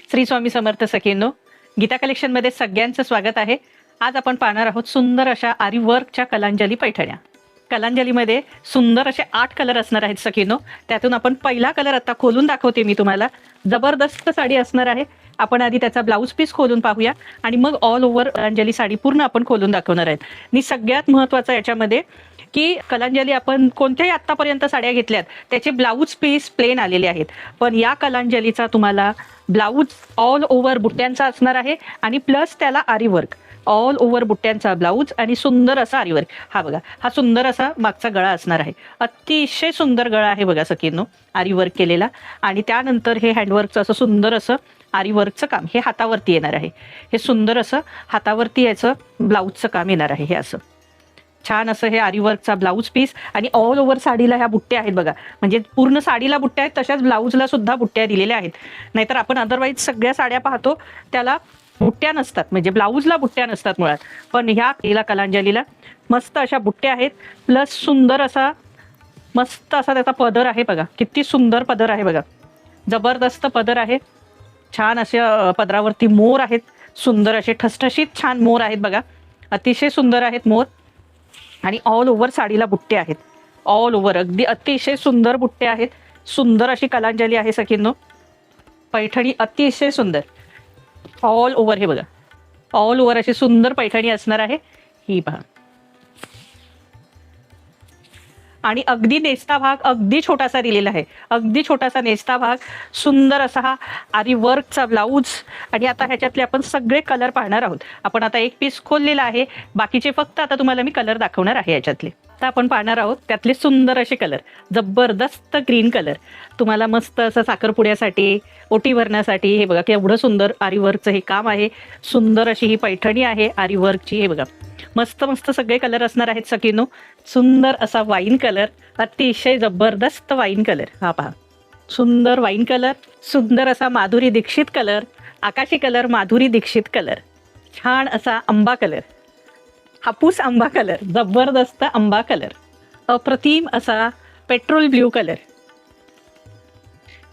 श्री स्वामी समर्थ सखींनो, गीता कलेक्शनमध्ये सगळ्यांचं स्वागत आहे. आज आपण पाहणार आहोत सुंदर अशा आरी वर्कच्या कलांजली पैठण्या. कलांजलीमध्ये सुंदर असे 8 कलर असणार आहेत सखींनो. त्यातून आपण पहिला कलर आता खोलून दाखवते मी तुम्हाला. जबरदस्त साडी असणार आहे. आपण आधी त्याचा ब्लाऊज पीस खोलून पाहूया आणि मग ऑल ओव्हर कलांजली साडी पूर्ण आपण खोलून दाखवणार आहेत. आणि सगळ्यात महत्त्वाचं याच्यामध्ये की कलांजली आपण कोणत्याही आत्तापर्यंत साड्या घेतल्यात त्याचे ब्लाऊज पीस प्लेन आलेले आहेत, पण या कलांजलीचा तुम्हाला ब्लाऊज ऑल ओव्हर बुट्ट्यांचा असणार आहे आणि प्लस त्याला आरी वर्क, ऑल ओव्हर बुट्ट्यांचा ब्लाऊज आणि सुंदर असा आरी वर्क. हा बघा, हा सुंदर असा मागचा गळा असणार आहे. अतिशय सुंदर गळा आहे बघा सखींनो, आरी वर्क केलेला. आणि त्यानंतर हे हँडवर्कचं असं सुंदर असं आरी वर्कचं काम हे हातावरती येणार आहे. हे सुंदर असं हातावरती याचं ब्लाऊजचं काम येणार आहे. हे असं छान असं हे आरी वर्कचा ब्लाऊज पीस आणि ऑल ओव्हर साडीला ह्या बुट्ट्या आहेत बघा. म्हणजे पूर्ण साडीला बुट्ट्या आहेत, तशाच ब्लाऊजला सुद्धा बुट्ट्या दिलेल्या आहेत. नाहीतर आपण अदरवाईज सगळ्या साड्या पाहतो त्याला बुट्ट्या नसतात, म्हणजे ब्लाऊजला बुट्ट्या नसतात मुळात. पण ह्या कलांजलीला मस्त अशा बुट्ट्या आहेत, प्लस सुंदर असा मस्त असा त्याचा पदर आहे बघा. किती सुंदर पदर आहे बघा, जबरदस्त पदर आहे. छान अशा पदरावरती मोर आहेत, सुंदर असे ठसठशीत छान मोर आहेत बघा. अतिशय सुंदर आहेत मोर. आणि ऑल ओव्हर साडीला बुट्टे आहेत, ऑल ओव्हर अगदी अतिशय सुंदर बुट्टे आहेत. सुंदर अशी कलांजली आहे सखींनो. पैठणी अतिशय सुंदर ऑल ओव्हर. हे बघा, ऑल ओव्हर अशी सुंदर पैठणी असणार आहे ही पहा. आणि अगदी नेस्ता भाग अगदी छोटासा दिलेला आहे, अगदी छोटासा नेस्ता भाग. सुंदर असा हा आरी वर्कचा ब्लाऊज. आणि आता ह्याच्यातले आपण सगळे कलर पाहणार आहोत. आपण आता एक पीस खोललेला आहे, बाकीचे फक्त आता तुम्हाला मी कलर दाखवणार आहे याच्यातले. आता आपण पाहणार आहोत त्यातले सुंदर असे कलर. जबरदस्त ग्रीन कलर तुम्हाला मस्त असं साखरपुड्यासाठी, ओटी भरण्यासाठी. हे बघा केवढं सुंदर आरी वर्कचं हे काम आहे. सुंदर अशी ही पैठणी आहे आरी वर्कची. हे बघा मस्त मस्त सगळे कलर असणार आहेत सखींनो. सुंदर असा वाईन कलर, अतिशय जबरदस्त वाईन कलर. हा पहा, सुंदर वाईन कलर. सुंदर असा माधुरी दीक्षित कलर, आकाशी कलर, माधुरी दीक्षित कलर. छान असा आंबा कलर, हापूस आंबा कलर, जबरदस्त आंबा कलर. अप्रतिम असा पेट्रोल ब्ल्यू कलर.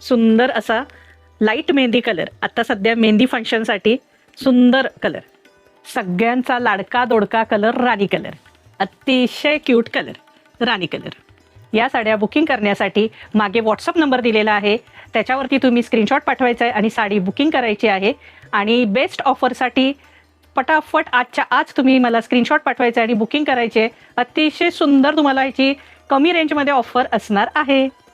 सुंदर असा लाईट मेहंदी कलर, आता सध्या मेहंदी फंक्शनसाठी सुंदर कलर. सगळ्यांचा लाडका दोडका कलर राणी कलर, अतिशय क्यूट कलर राणी कलर. या साड्या बुकिंग करण्यासाठी मागे व्हॉट्सअप नंबर दिलेला आहे, त्याच्यावरती तुम्ही स्क्रीनशॉट पाठवायचा आहे आणि साडी बुकिंग करायची आहे. आणि बेस्ट ऑफरसाठी पटापट आजच्या आज तुम्ही मला स्क्रीनशॉट पाठवायचा आहे आणि बुकिंग करायचे. अतिशय सुंदर तुम्हाला ह्याची कमी रेंजमध्ये ऑफर असणार आहे.